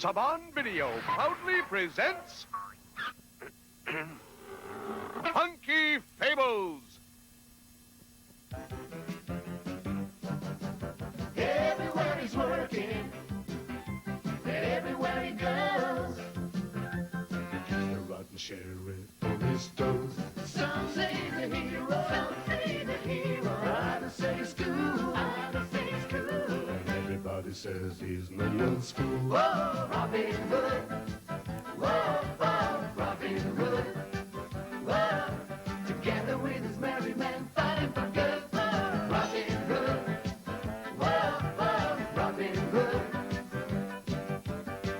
Saban Video proudly presents Funky Fables. Everywhere he's working, and everywhere he goes, the rotten sheriff on his toes. some say he's a hero, some say the hero. Others say he's cool, others say he's cool. And everybody says he's no one's fool. Whoa, Robin Hood. Whoa, whoa, Robin Hood. Whoa, together with his merry men fighting for good. Whoa, Robin Hood. Whoa, whoa, Robin Hood.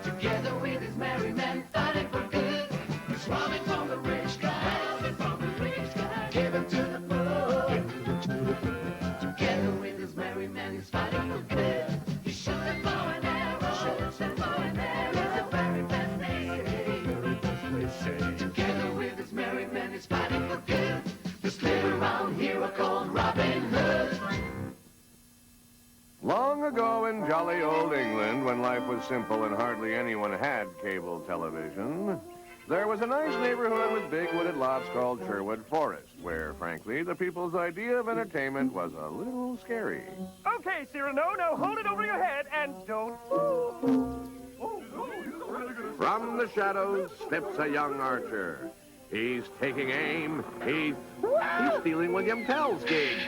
Together with his merry men fighting for good. He's robbing from the rich guy, robbing from the rich guy, giving to the poor. Together with his merry men, he's fighting for good. He's shooting bow and arrow, shooting bow and arrow. He's the very best they say. Together with his merry men, he's fighting for good. This little round hero called Robin Hood. Long ago in jolly old England, when life was simple and hardly anyone had cable television, there was a nice neighborhood with big wooded lots called Sherwood Forest, where, frankly, the people's idea of entertainment was a little scary. Okay, Cyrano, now hold it over your head and don't move. From the shadows steps a young archer. He's taking aim. He's stealing William Tell's gig.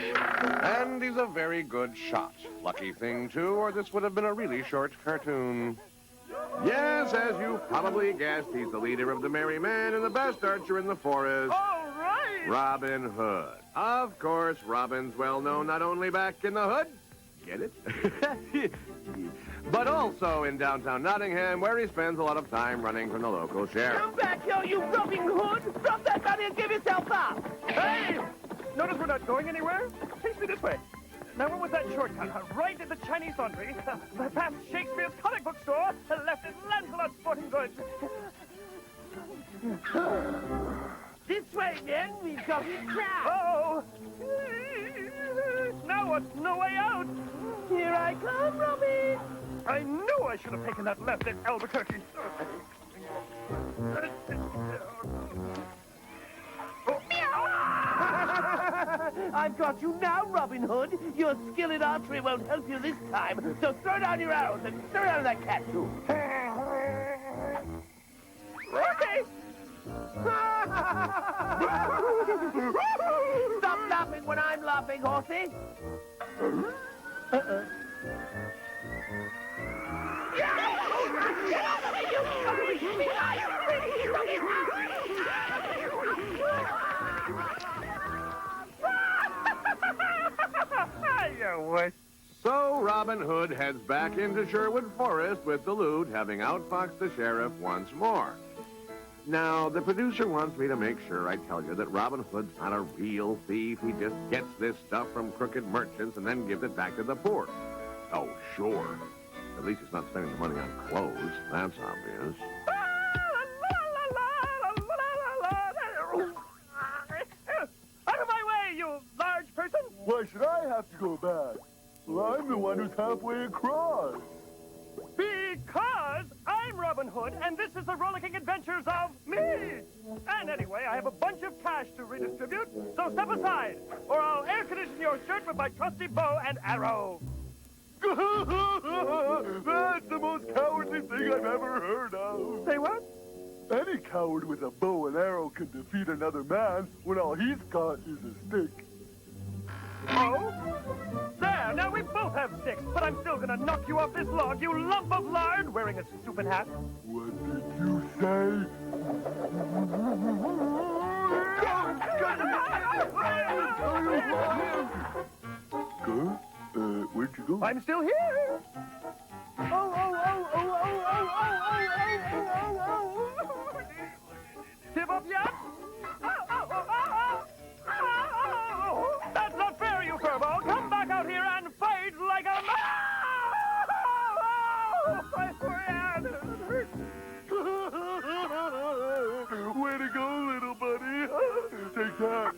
And he's a very good shot. Lucky thing, too, or this would have been a really short cartoon. Yes, as you probably guessed, he's the leader of the Merry Men and the best archer in the forest. All right. Robin Hood. Of course, Robin's well known not only back in the hood, get it? But also in downtown Nottingham, where he spends a lot of time running from the local sheriff. Come back here, you Robin Hood. Drop that gun and give yourself up. Hey! Notice we're not going anywhere? Takes me this way. Now, what was that shortcut? Right at the Chinese laundry, past Shakespeare's comic book store, left at Lancelot's Sporting Goods. This way, men. We've got it trapped. Oh! Now what's no way out? Here I come, Robin. I knew I should have taken that left at Albuquerque. I've got you now, Robin Hood. Your skill in archery won't help you this time, so throw down your arrows and throw down that cat, too. Okay. Stop laughing when I'm laughing, horsey. So Robin Hood heads back into Sherwood Forest with the loot, having outfoxed the sheriff once more. Now, the producer wants me to make sure I tell you that Robin Hood's not a real thief. He just gets this stuff from crooked merchants and then gives it back to the poor. Oh, sure. At least he's not spending the money on clothes. That's obvious. Out of my way, you large person! Why should I have to go back? Well, I'm the one who's halfway across. Because I'm Robin Hood, and this is the rollicking adventures of me. And anyway, I have a bunch of cash to redistribute, so step aside, or I'll air condition your shirt with my trusty bow and arrow. That's the most cowardly thing I've ever heard of. Say what? Any coward with a bow and arrow can defeat another man when all he's got is a stick. Oh? There, now we both have sticks, but I'm still gonna knock you off this log, you lump of lard, wearing a stupid hat. What did you say? Go? Where'd you go? I'm still here. Give up yet? That's not fair, you furball. Come back out here and fight like a man. My friend. Way to go, little buddy. Take that.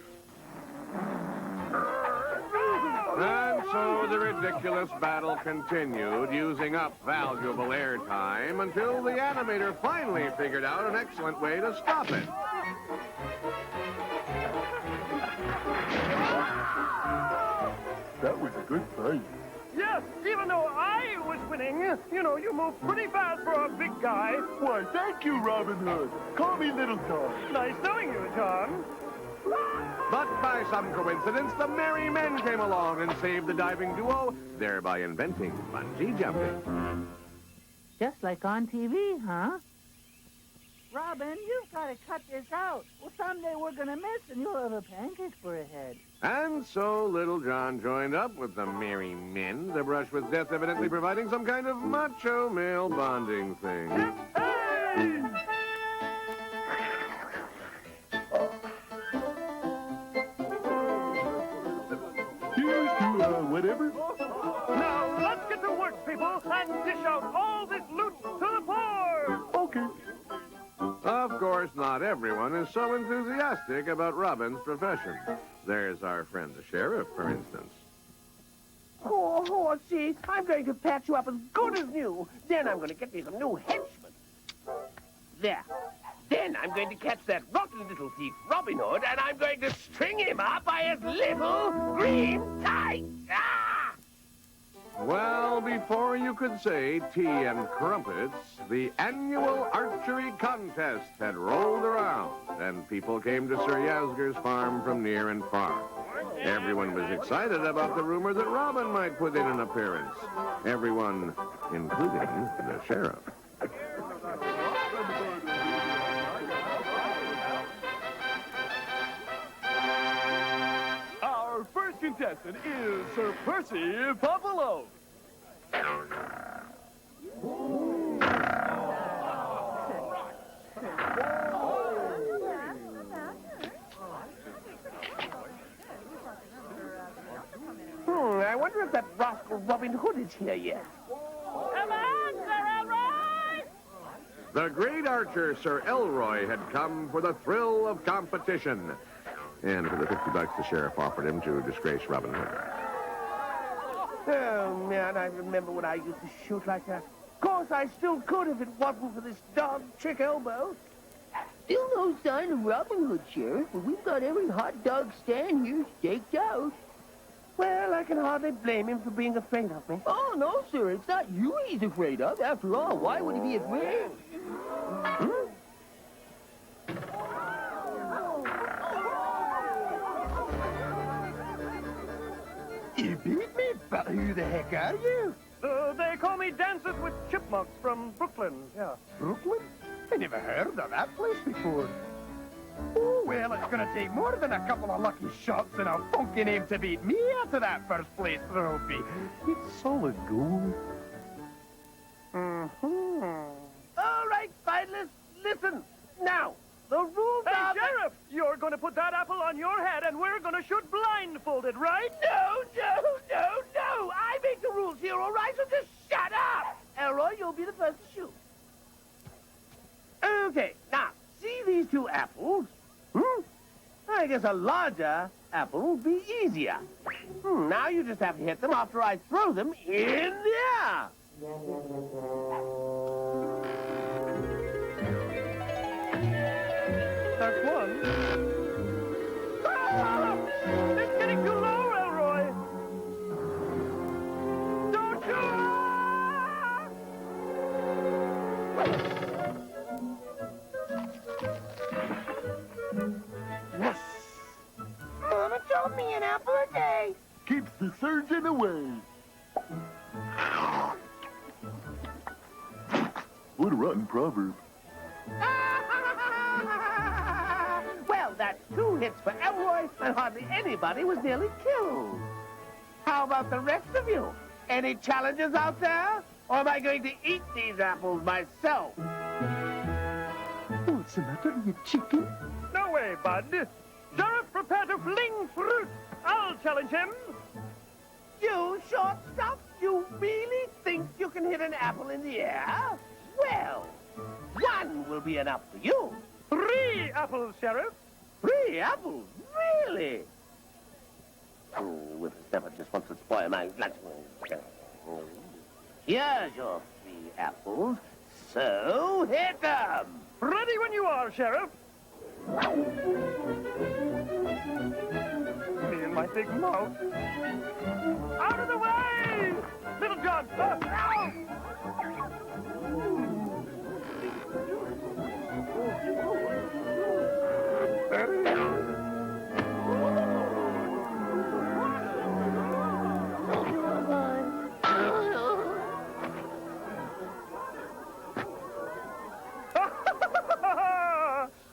And so the ridiculous ridiculous battle continued, using up valuable airtime until the animator finally figured out an excellent way to stop it. That was a good fight. Yes, even though I was winning, you moved pretty fast for a big guy. Why, thank you, Robin Hood. Call me Little Tom. Nice knowing you, John. But by some coincidence, the Merry Men came along and saved the diving duo, thereby inventing bungee jumping. Just like on TV, huh? Robin, you've got to cut this out. Well, someday we're going to miss and you'll have a pancake for a head. And so Little John joined up with the Merry Men to brush with death, evidently providing some kind of macho male bonding thing. Hey! Here's to, whatever. Now, let's get to work, people, and dish out all this loot to the poor. Okay. Of course, not everyone is so enthusiastic about Robin's profession. There's our friend the sheriff, for instance. Oh, Horsey, I'm going to patch you up as good as new. Then I'm going to get me some new henchmen. There. Then I'm going to catch that rotten little thief, Robin Hood, and I'm going to string him up by his little green tights. Ah! Well, before you could say tea and crumpets, the annual archery contest had rolled around, and people came to Sir Yasgur's farm from near and far. Everyone was excited about the rumor that Robin might put in an appearance. Everyone, including the sheriff. Our first contestant is Sir Percy Popolo. I wonder if that rascal Robin Hood is here yet. Come on, Sir Elroy! The great archer, Sir Elroy, had come for the thrill of competition. And for the $50 the sheriff offered him to disgrace Robin Hood. Oh, man, I remember when I used to shoot like that. Of course, I still could if it wasn't for this dog chick elbow. Still no sign of Robin Hood, Sheriff, but we've got every hot dog stand here staked out. Well, I can hardly blame him for being afraid of me. Oh, no, sir, it's not you he's afraid of. After all, why would he be afraid? You beat me, but who the heck are you? They call me Dances with Chipmunks from Brooklyn, yeah. Brooklyn? I never heard of that place before. Oh, well, it's gonna take more than a couple of lucky shots and a funky name to beat me out of that first place trophy. It's solid gold. All right, finalists, listen. Now, the rules Hey, are... Sheriff, you're going to put that apple on your head and we're going to shoot blindfolded, right? No. I make the rules here, all right? So just shut up. Elroy, you'll be the first to shoot. Okay, now, see these two apples? I guess a larger apple would be easier. Now you just have to hit them after I throw them in the air. That's one. Ah! It's getting too low, Elroy. Don't shoot! Yes. Mama told me an apple a day. Keeps the surgeon away. What a rotten proverb. Well, that's 2 hits for Elroy, and hardly anybody was nearly killed. How about the rest of you? Any challenges out there? Or am I going to eat these apples myself? What's the matter, you chicken? No way, Bud. Sheriff, prepare to fling fruit. I'll challenge him. You short stuff? You really think you can hit an apple in the air? Well, 1 will be enough for you. 3 apples, Sheriff. 3 apples? Really? Whippersnapper just wants to spoil my lunch. Here's your 3 apples. So, here come. Ready when you are, Sheriff. Me and my big mouth. Out of the way! Little John, stop! Ow!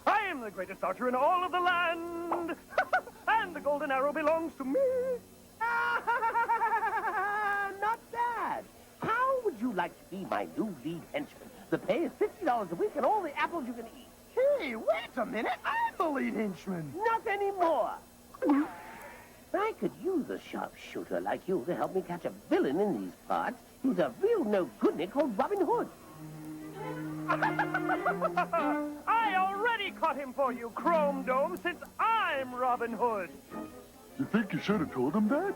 I am the greatest archer in all of the land. And the golden arrow belongs to me. Not bad. How would you like to be my new lead henchman? The pay is $50 a week and all the apples you can eat. Hey, wait a minute. I'm the lead henchman. Not anymore. I could use a sharpshooter like you to help me catch a villain in these parts. He's a real no-goodnik called Robin Hood. I already caught him for you, Chrome Dome, since I'm Robin Hood. You think you should have told him that?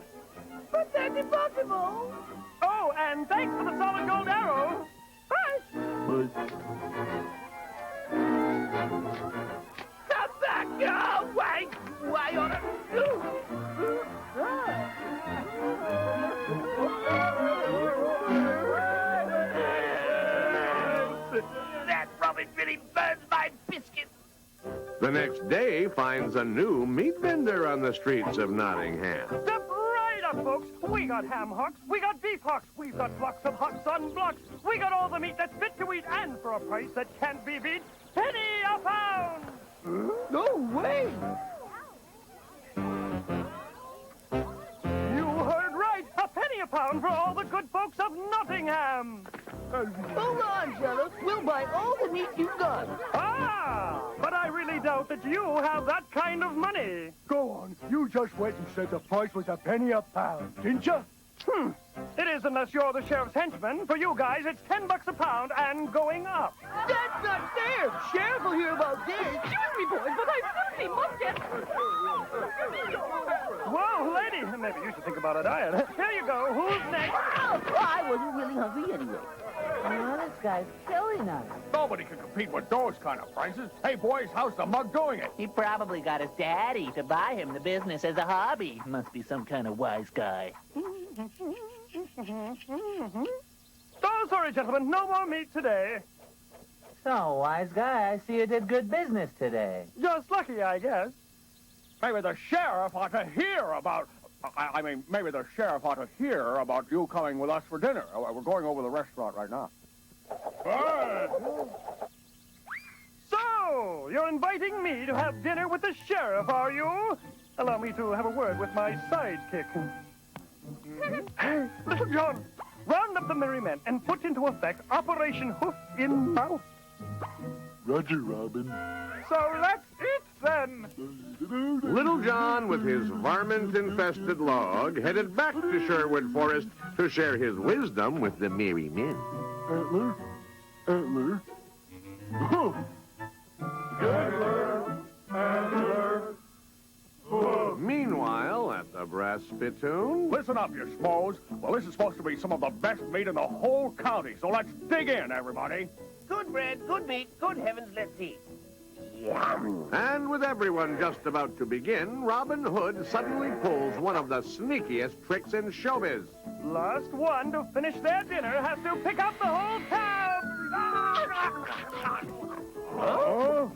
But that's impossible. Oh, and thanks for the solid gold arrow. Bye. Come back! Oh, why on a... That Robin really burns my biscuit. The next day finds a new meat vendor on the streets of Nottingham. Step right up, folks. We got ham hocks, we got beef hocks, we've got blocks of hocks on blocks. We got all the meat that's fit to eat, and for a price that can't be beat, penny a pound. No way! You heard right. A penny a pound for all the good folks of Nottingham. Hold on, Sheriff. We'll buy all the meat you've got. Ah, but I really doubt that you have that kind of money. Go on. You just went and said the price was a penny a pound, didn't you? It is unless you're the sheriff's henchman. For you guys, it's $10 a pound and going up. That's not fair. Sheriff will hear about this. Excuse me, boys, but I certainly must get... Whoa, lady, maybe you should think about a diet. Here you go. Who's next? Oh, I wasn't really hungry anyway. Oh, this guy's killing us. Nobody can compete with those kind of prices. Hey, boys, how's the mug doing it? He probably got his daddy to buy him the business as a hobby. Must be some kind of wise guy. Oh, sorry, gentlemen. No more meat today. So, wise guy, I see you did good business today. Just lucky, I guess. Maybe the sheriff ought to hear about... maybe the sheriff ought to hear about you coming with us for dinner. We're going over the restaurant right now. So, you're inviting me to have dinner with the sheriff, are you? Allow me to have a word with my sidekick. Hey, Little John, round up the merry men and put into effect Operation Hoof in Mouth. Roger, Robin. So that's it, then. Little John, with his varmint-infested log, headed back to Sherwood Forest to share his wisdom with the merry men. Antler. Antler. Oh. Meanwhile, at the brass spittoon... Listen up, you schmoes. Well, this is supposed to be some of the best meat in the whole county, so let's dig in, everybody. Good bread, good meat, good heavens, let's eat. Yum. And with everyone just about to begin, Robin Hood suddenly pulls one of the sneakiest tricks in showbiz. Last one to finish their dinner has to pick up the whole tab. Oh?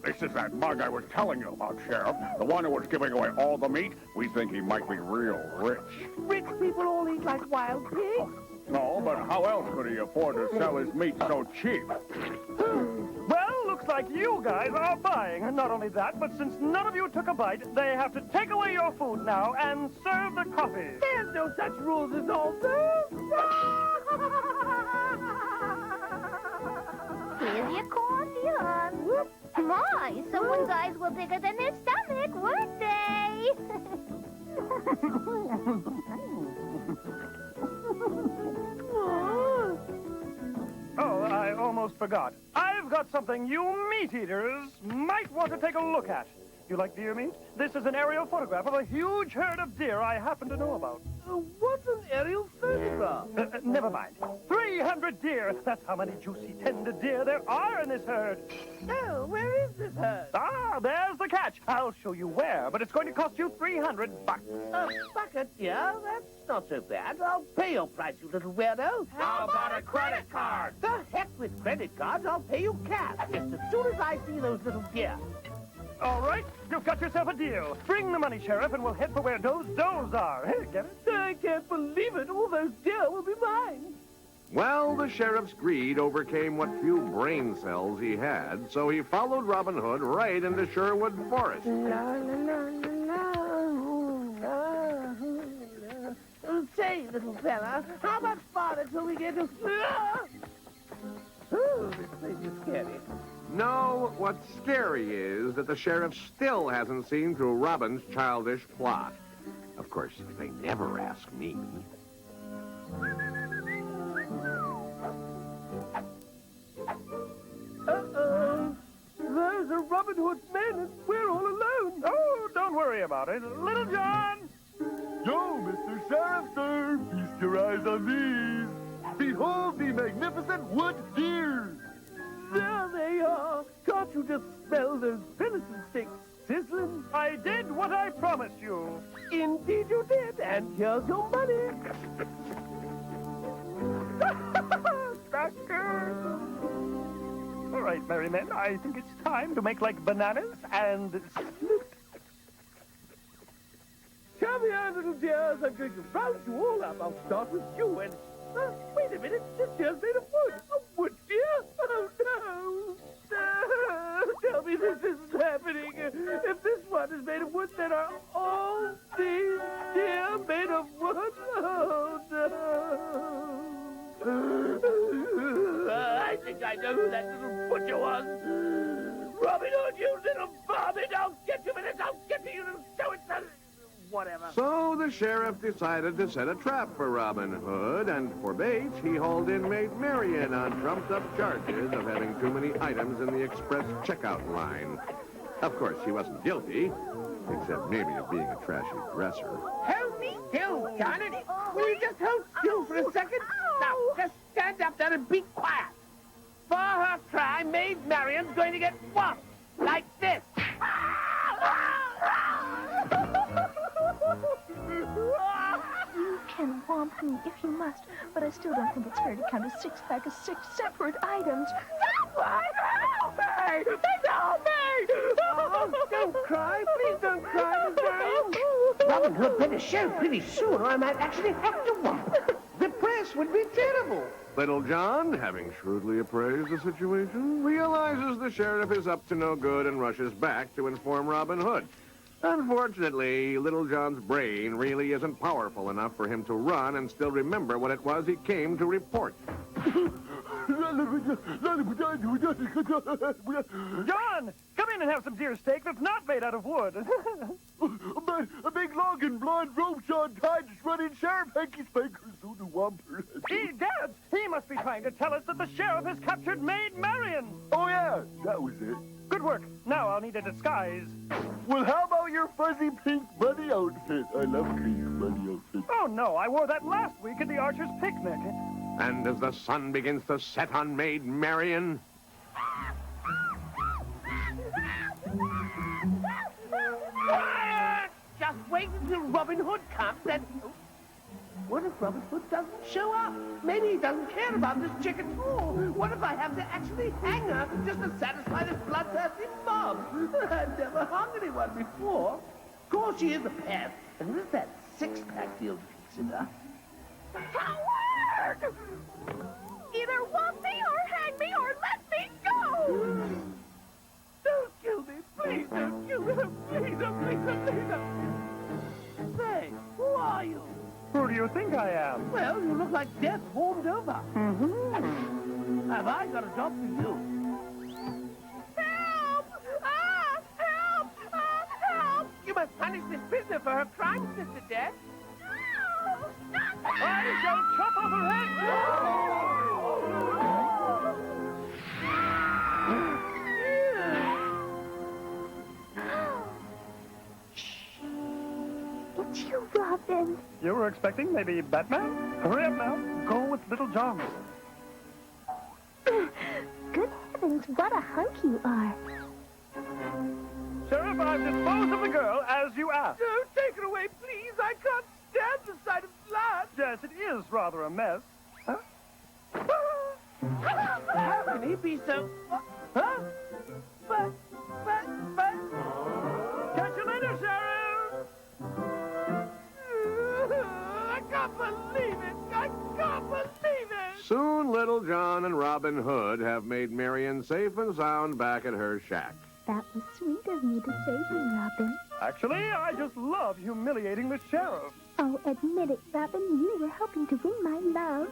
This is that mug I was telling you about, Sheriff. The one who was giving away all the meat. We think he might be real rich. Rich people all eat like wild pigs. No, but how else could he afford to sell his meat so cheap? Well, looks like you guys are buying. Not only that, but since none of you took a bite, they have to take away your food now and serve the coffee. There's no such rules as all this. Here's your coffee, hon. My, someone's eyes were bigger than their stomach, weren't they? Oh, I almost forgot. I've got something you meat eaters might want to take a look at. You like deer meat? This is an aerial photograph of a huge herd of deer I happen to know about. What's an aerial photograph? Never mind. 300 deer. That's how many juicy, tender deer there are in this herd. Oh, where is this herd? Ah, there's the catch. I'll show you where, but it's going to cost you $300. A bucket, yeah? That's not so bad. I'll pay your price, you little weirdo. How about a credit card? The heck with credit cards. I'll pay you cash just as soon as I see those little deer. All right, you've got yourself a deal. Bring the money, Sheriff, and we'll head for where those does are. Get it? I can't believe it. All those deer will be mine. Well, the sheriff's greed overcame what few brain cells he had, so he followed Robin Hood right into Sherwood Forest. Say, little fella, how much farther till we get to... Oh, this place is scary. No, what's scary is that the sheriff still hasn't seen through Robin's childish plot. Of course, they never ask me. Uh-oh. There's a Robin Hood men and we're all alone. Oh, don't worry about it. Little John! Yo, Mr. Sheriff, sir, feast your eyes on these. Behold the magnificent wood deer. There they are. Can't you just smell those venison steaks sizzling? I did what I promised you. Indeed you did, and here's your money. Cracker. All right, merry men, I think it's time to make like bananas and split. Come here, little dears. I'm going to round you all up. I'll start with you and... wait a minute. This deer's made of wood. A wood deer? Oh, no. No. Tell me this isn't happening. If this one is made of wood, then are all these deer made of wood? Oh, no. I think I know who that little butcher was. Robin Hood, you little varmint. I'll get you in it. I'll get to you, little so-and-so. Whatever. So the sheriff decided to set a trap for Robin Hood, and for bait, he hauled inmate Marion on trumped-up charges of having too many items in the express checkout line. Of course, she wasn't guilty, except maybe of being a trashy dresser. Hold me still, Johnny. Will you just hold still for a second? Now, just stand up there and be quiet. For her crime, Maid Marion's going to get whopped like this. You can whomp me if you must, but I still don't think it's fair to count a six-pack of 6 separate items. Someone help me! Help me! Oh, don't cry. Please don't cry, Miss Marion. Robin Hood better show pretty soon, or I might actually have to whomp. The press would be terrible. Little John, having shrewdly appraised the situation, realizes the sheriff is up to no good and rushes back to inform Robin Hood. Unfortunately, Little John's brain really isn't powerful enough for him to run and still remember what it was he came to report. John, come in and have some deer steak that's not made out of wood. A big long and blonde rope John tied to running sheriff hanky spankers through the whomper. Egads, he must be trying to tell us that the sheriff has captured Maid Marion. Oh, yeah, that was it. Good work. Now I'll need a disguise. Well, how about your fuzzy pink bunny outfit? I love pink bunny outfits. Oh, no, I wore that last week at the Archer's picnic. And as the sun begins to set on Maid Marion... Quiet! Just wait until Robin Hood comes and... What if Robin Hood doesn't show up? Maybe he doesn't care about this chick at all. What if I have to actually hang her just to satisfy this bloodthirsty mob? I've never hung anyone before. Of course, she is a pest. And there's that six-pack deal to consider. Howard! Either whomp me or hang me or let me go! Don't kill me. Please don't kill me. Please don't, please don't, please don't. Say, who are you? Who do you think I am? Well, you look like death warmed over. Mm-hmm. Have I got a job for you? Help! Ah! Help! Ah! Help! You must punish this prisoner for her crime, Sister Death. No! Not that! I shall chop off her head! Donovan. You were expecting maybe Batman? Hurry up now. Go with Little John. Good heavens, what a hunk you are. Sheriff, I've disposed of the girl as you asked. No, take her away, please. I can't stand the sight of blood. Yes, it is rather a mess. How can he be so... Huh? But... Catch you later, Sheriff! I can't believe it. I can't believe it. Soon Little John and Robin Hood have made Marion safe and sound back at her shack. That was sweet of you to save me, Robin. Actually, I just love humiliating the sheriff. Oh, admit it, Robin. You were helping to win my love.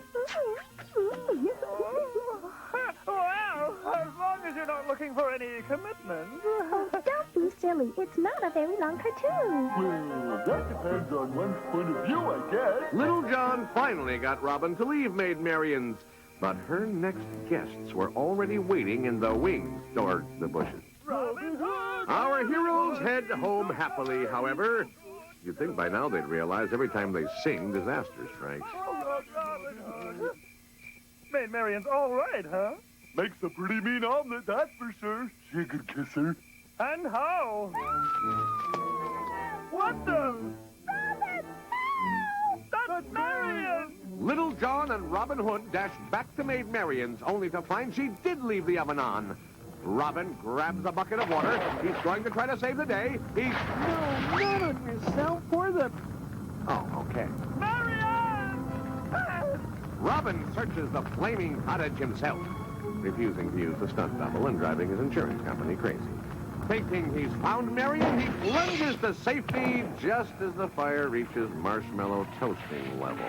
Well, as long as you're not looking for any commitment. Oh, don't be silly. It's not a very long cartoon. Well, that depends on one's point of view, I guess. Little John finally got Robin to leave Maid Marian's, but her next guests were already waiting in the wings or the bushes. Robin Hood! Our heroes head home happily, however. You'd think by now they'd realize every time they sing, disaster strikes. Maid Marian's all right, huh? Makes a pretty mean omelet, that's for sure. She could kiss her. And how? What the? That's Marian! Little John and Robin Hood dashed back to Maid Marian's, only to find she did leave the oven on. Robin grabs a bucket of water. He's going to try to save the day. He's... No, not on yourself. For the... Oh, okay. Marian! Robin searches the flaming cottage himself, refusing to use the stunt double and driving his insurance company crazy. Thinking he's found Marion, he plunges to safety just as the fire reaches marshmallow toasting level.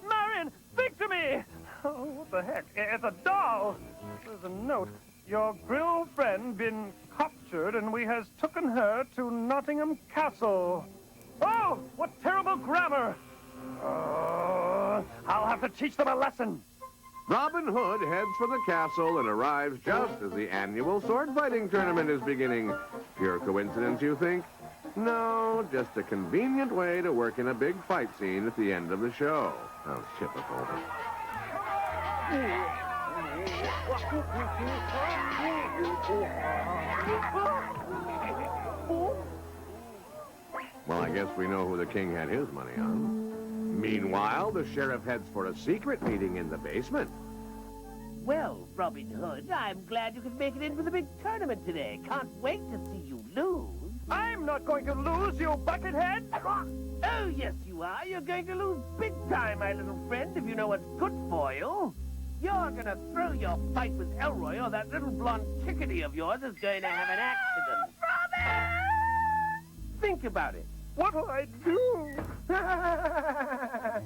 Marian, speak to me! Oh, what the heck? It's a doll. There's a note. Your grill friend been captured, and we has taken her to Nottingham Castle. Oh, what terrible grammar! I'll have to teach them a lesson. Robin Hood heads for the castle and arrives just as the annual sword fighting tournament is beginning. Pure coincidence, you think? No, just a convenient way to work in a big fight scene at the end of the show. How typical. Well, I guess we know who the king had his money on. Meanwhile, the sheriff heads for a secret meeting in the basement. Well, Robin Hood, I'm glad you could make it in for the big tournament today. Can't wait to see you lose. I'm not going to lose, you buckethead! Oh, yes, you are. You're going to lose big time, my little friend, if you know what's good for you. You're going to throw your fight with Elroy, or that little blonde chickadee of yours is going to have an accident. Robin! Think about it. What'll I do?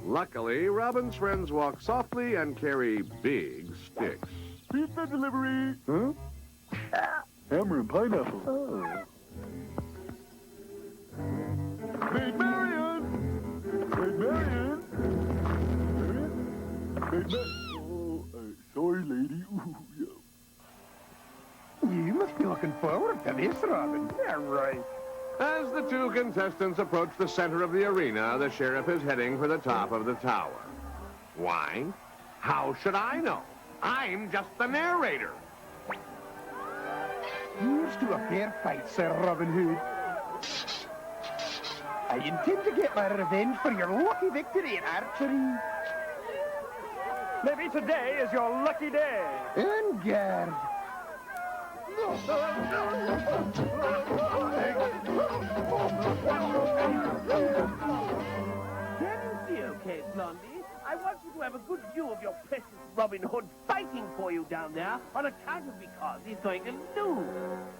Luckily, Robin's friends walk softly and carry big sticks. Pizza delivery. Huh? Hammer and pineapple. Oh. Maid Marian! Maid Marian! Maid Marian! Oh, sorry, lady. Ooh, yeah. You must be looking forward to this, Robin. Yeah, right. As the two contestants approach the center of the arena, the sheriff is heading for the top of the tower. Why? How should I know? I'm just the narrator. Here's to a fair fight, Sir Robin Hood. I intend to get my revenge for your lucky victory in archery. Maybe today is your lucky day. En garde. Okay, Blondie. I want you to have a good view of your precious Robin Hood fighting for you down there on account of because he's going to lose.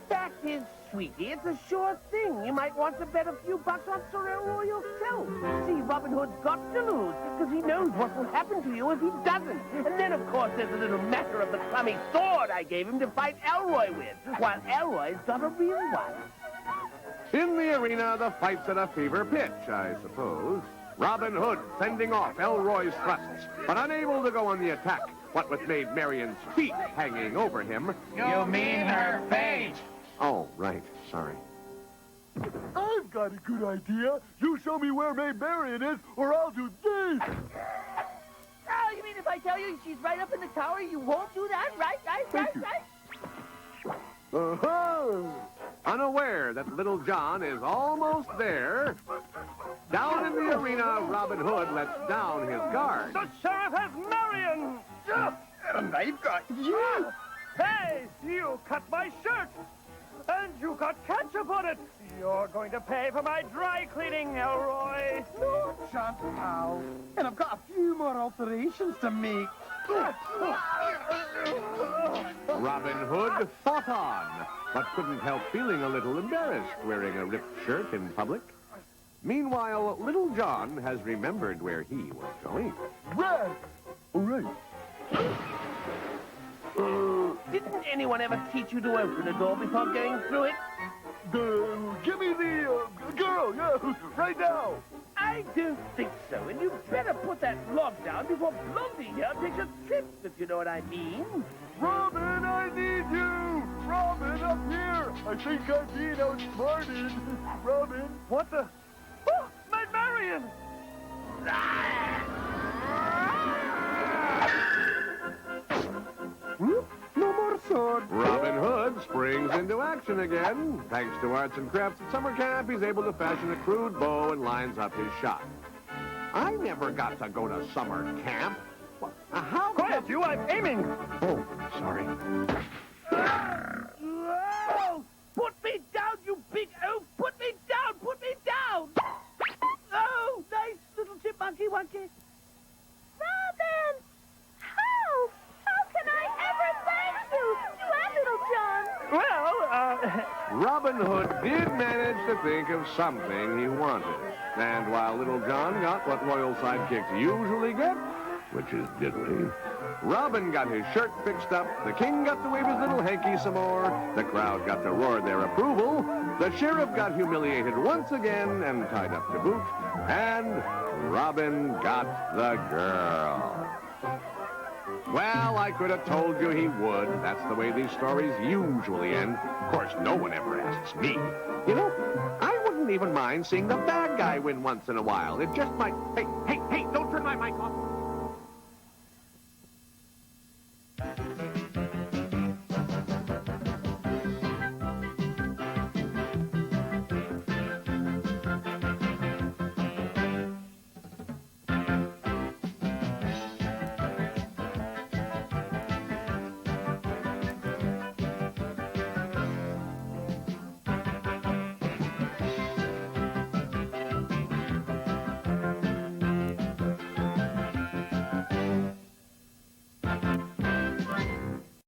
That is, sweetie, it's a sure thing. You might want to bet a few bucks on Sir Elroy yourself. See, Robin Hood's got to lose because he knows what will happen to you if he doesn't. And then, of course, there's a little matter of the crummy sword I gave him to fight Elroy with, while Elroy's got a real one. In the arena, the fight's at a fever pitch, I suppose. Robin Hood fending off Elroy's thrusts, but unable to go on the attack, what with Maid Marian's feet hanging over him. You mean her face? Oh, right, sorry. I've got a good idea. You show me where May Marian is, or I'll do this. Oh, you mean if I tell you she's right up in the tower, you won't do that? Right? Uh-huh. Unaware that Little John is almost there, down in the arena, Robin Hood lets down his guard. The sheriff has Marion! And I've got you. Hey, you cut my shirt! And you got ketchup on it! You're going to pay for my dry cleaning, Elroy! No chance, pal. And I've got a few more alterations to make. Robin Hood fought on, but couldn't help feeling a little embarrassed wearing a ripped shirt in public. Meanwhile, Little John has remembered where he was going. Right. All right. Didn't anyone ever teach you to open a door before going through it? Give me the girl, yeah, right now. I don't think so, and you'd better put that log down before Blondie here takes a trip, if you know what I mean. Robin, I need you! Robin, up here! I think I'm being outsmarted. Robin. What the? Oh, my Marion! Whoop, no more sword. Robin Hood springs into action again. Thanks to arts and crafts at summer camp, he's able to fashion a crude bow and lines up his shot. I never got to go to summer camp. How? Quiet, you! I'm aiming! Oh, sorry. Oh, put me down, you big oaf! Put me down! Put me down! Oh, nice little chipmunky wunky. Robin! How? How can I ever thank you? You and Little John. Well, Robin Hood did manage to think of something he wanted. And while Little John got what royal sidekicks usually get, which is diddly, Robin got his shirt fixed up, the king got to wave his little hanky some more, the crowd got to roar their approval, the sheriff got humiliated once again and tied up to boot, and Robin got the girl. Well, I could have told you he would. That's the way these stories usually end. Of course, no one ever asks me. You know, I wouldn't even mind seeing the bad guy win once in a while. It just might... Hey, don't turn my mic off.